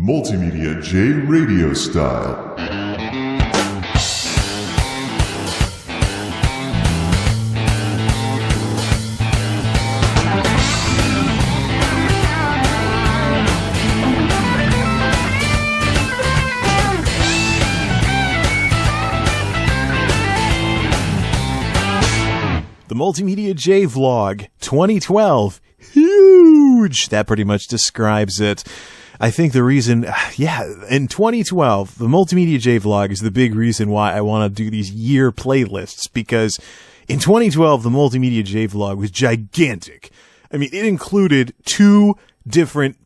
MultimediaJay radio style. The MultimediaJay vlog 2012. Huge! That pretty much describes it. I think the reason, in 2012, the MultimediaJay vlog is the big reason why I want to do these year playlists, because in 2012, the MultimediaJay vlog was gigantic. I mean, it included two different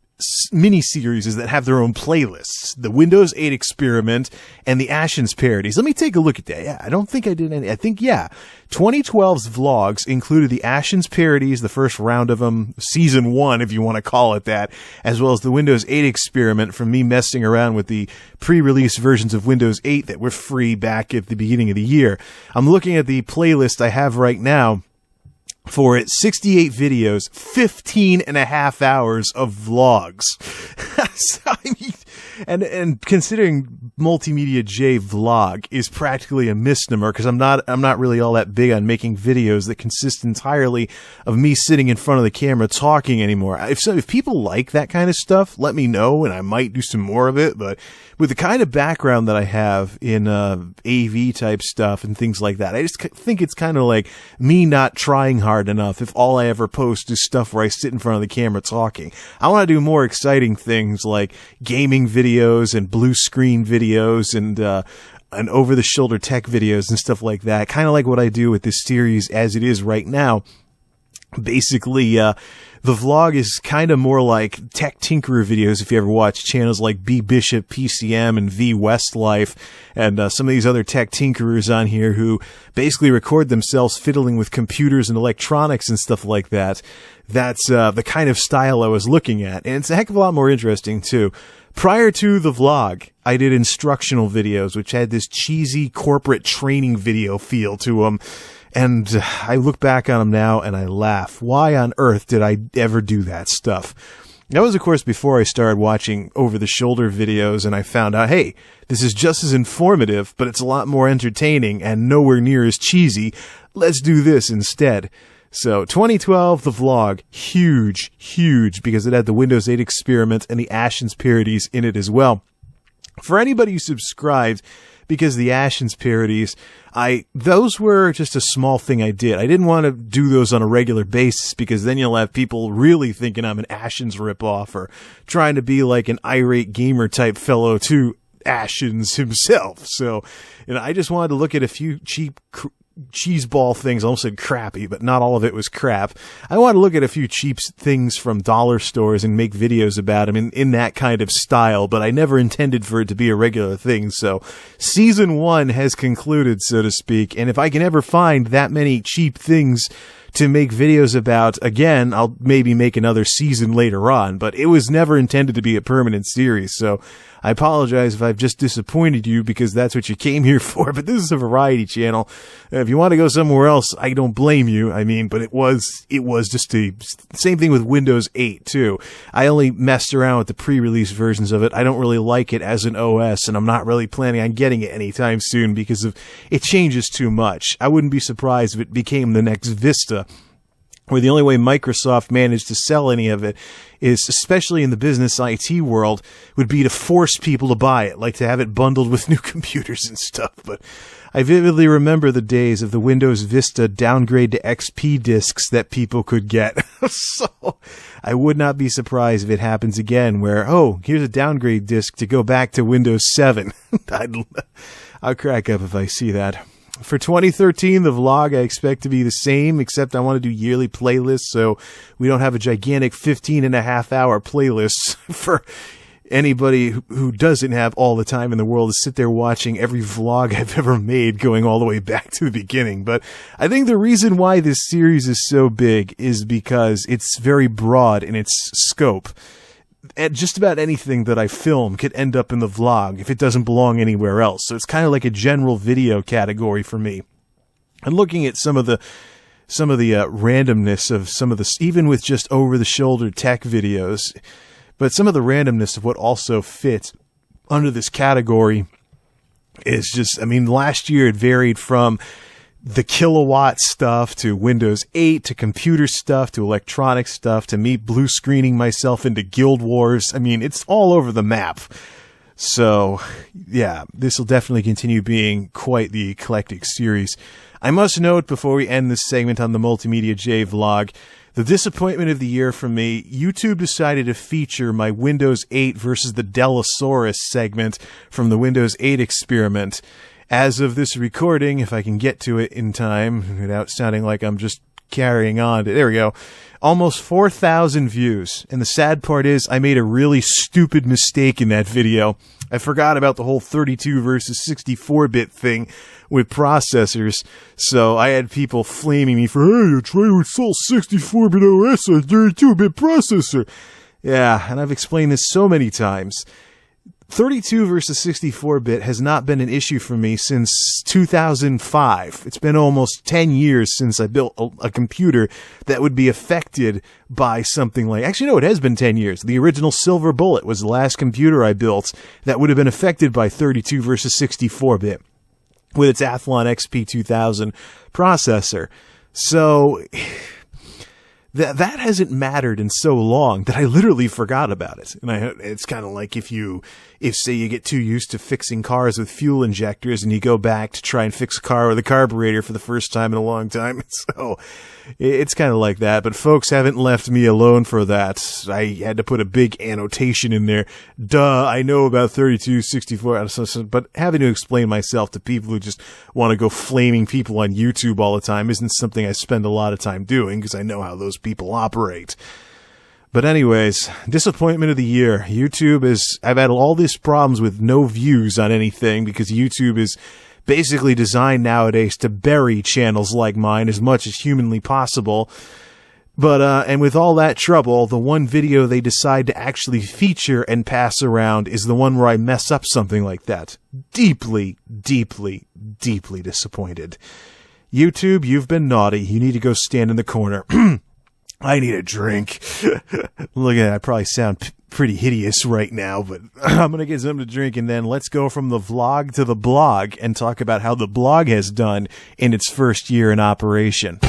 mini-series that have their own playlists. The Windows 8 Experiment and the Ashen's Parodies. Let me take a look at that. Yeah, I don't think I did any. I think, 2012's vlogs included the Ashen's Parodies, the first round of them, Season 1, if you want to call it that, as well as the Windows 8 Experiment from me messing around with the pre-release versions of Windows 8 that were free back at the beginning of the year. I'm looking at the playlist I have right now. For it, 68 videos, 15 and a half hours of vlogs. So, I mean, and considering MultimediaJay vlog is practically a misnomer, because I'm not really all that big on making videos that consist entirely of me sitting in front of the camera talking anymore. If people like that kind of stuff, let me know, and I might do some more of it. But with the kind of background that I have in AV type stuff and things like that, I just think it's kind of like me not trying hard enough if all I ever post is stuff where I sit in front of the camera talking. I want to do more exciting things like gaming videos and blue screen videos and over-the-shoulder tech videos and stuff like that. Kind of like what I do with this series as it is right now. Basically, the vlog is kind of more like tech tinkerer videos if you ever watch channels like B Bishop PCM and V Westlife and some of these other tech tinkerers on here who basically record themselves fiddling with computers and electronics and stuff like that. That's the kind of style I was looking at, and it's a heck of a lot more interesting too. Prior to the vlog, I did instructional videos, which had this cheesy corporate training video feel to them. And I look back on them now and I laugh. Why on earth did I ever do that stuff? That was, of course, before I started watching over-the-shoulder videos and I found out, hey, this is just as informative, but it's a lot more entertaining and nowhere near as cheesy. Let's do this instead. So, 2012, the vlog, huge, because it had the Windows 8 Experiment and the Ashen's Parodies in it as well. For anybody who subscribed, because the Ashen's Parodies, those were just a small thing I did. I didn't want to do those on a regular basis because then you'll have people really thinking I'm an Ashen's ripoff or trying to be like an irate gamer type fellow to Ashen's himself. So, I just wanted to look at a few cheap cheeseball things. I almost said crappy, but not all of it was crap. I want to look at a few cheap things from dollar stores and make videos about them in that kind of style, but I never intended for it to be a regular thing. So season 1 has concluded, so to speak, and if I can ever find that many cheap things to make videos about, again, I'll maybe make another season later on, but it was never intended to be a permanent series, so I apologize if I've just disappointed you because that's what you came here for, but this is a variety channel. If you want to go somewhere else, I don't blame you. I mean, but it was just the same thing with Windows 8 too. I only messed around with the pre-release versions of it. I don't really like it as an OS, and I'm not really planning on getting it anytime soon because it changes too much. I wouldn't be surprised if it became the next Vista, where the only way Microsoft managed to sell any of it is, especially in the business IT world, would be to force people to buy it, like to have it bundled with new computers and stuff. But I vividly remember the days of the Windows Vista downgrade to XP discs that people could get. So I would not be surprised if it happens again, where, oh, here's a downgrade disc to go back to Windows 7. I'll crack up if I see that. For 2013, the vlog I expect to be the same, except I want to do yearly playlists, so we don't have a gigantic 15-and-a-half-hour playlist for anybody who doesn't have all the time in the world to sit there watching every vlog I've ever made going all the way back to the beginning. But I think the reason why this series is so big is because it's very broad in its scope. And just about anything that I film could end up in the vlog if it doesn't belong anywhere else. So it's kind of like a general video category for me. And looking at some of the randomness of some of this, even with just over-the-shoulder tech videos, But some of the randomness of what also fits under this category is just, I mean, last year it varied from the kilowatt stuff to Windows 8 to computer stuff to electronic stuff to me blue screening myself into Guild Wars. I mean, it's all over the map. So, yeah, this will definitely continue being quite the eclectic series. I must note before we end this segment on the MultimediaJay vlog, the disappointment of the year for me, YouTube decided to feature my Windows 8 versus the Delosaurus segment from the Windows 8 experiment. As of this recording, if I can get to it in time, without sounding like I'm just carrying on, there we go, almost 4,000 views. And the sad part is I made a really stupid mistake in that video. I forgot about the whole 32 versus 64-bit thing with processors, so I had people flaming me for, hey, try to install 64-bit OS on a 32-bit processor. Yeah, and I've explained this so many times. 32 versus 64-bit has not been an issue for me since 2005. It's been almost 10 years since I built a computer that would be affected by something like... Actually, no, it has been 10 years. The original Silver Bullet was the last computer I built that would have been affected by 32 versus 64-bit with its Athlon XP2000 processor. So... That hasn't mattered in so long that I literally forgot about it. And it's kind of like if say you get too used to fixing cars with fuel injectors and you go back to try and fix a car with a carburetor for the first time in a long time. So it's kind of like that. But folks haven't left me alone for that. I had to put a big annotation in there. Duh, I know about 32, 64, but having to explain myself to people who just want to go flaming people on YouTube all the time isn't something I spend a lot of time doing because I know how those people operate. But anyways, disappointment of the year. YouTube I've had all these problems with no views on anything because YouTube is basically designed nowadays to bury channels like mine as much as humanly possible. But, and with all that trouble, the one video they decide to actually feature and pass around is the one where I mess up something like that. Deeply, deeply, deeply disappointed. YouTube, you've been naughty. You need to go stand in the corner. I need a drink. Look at that. I probably sound pretty hideous right now, but I'm going to get something to drink, and then let's go from the vlog to the blog and talk about how the blog has done in its first year in operation.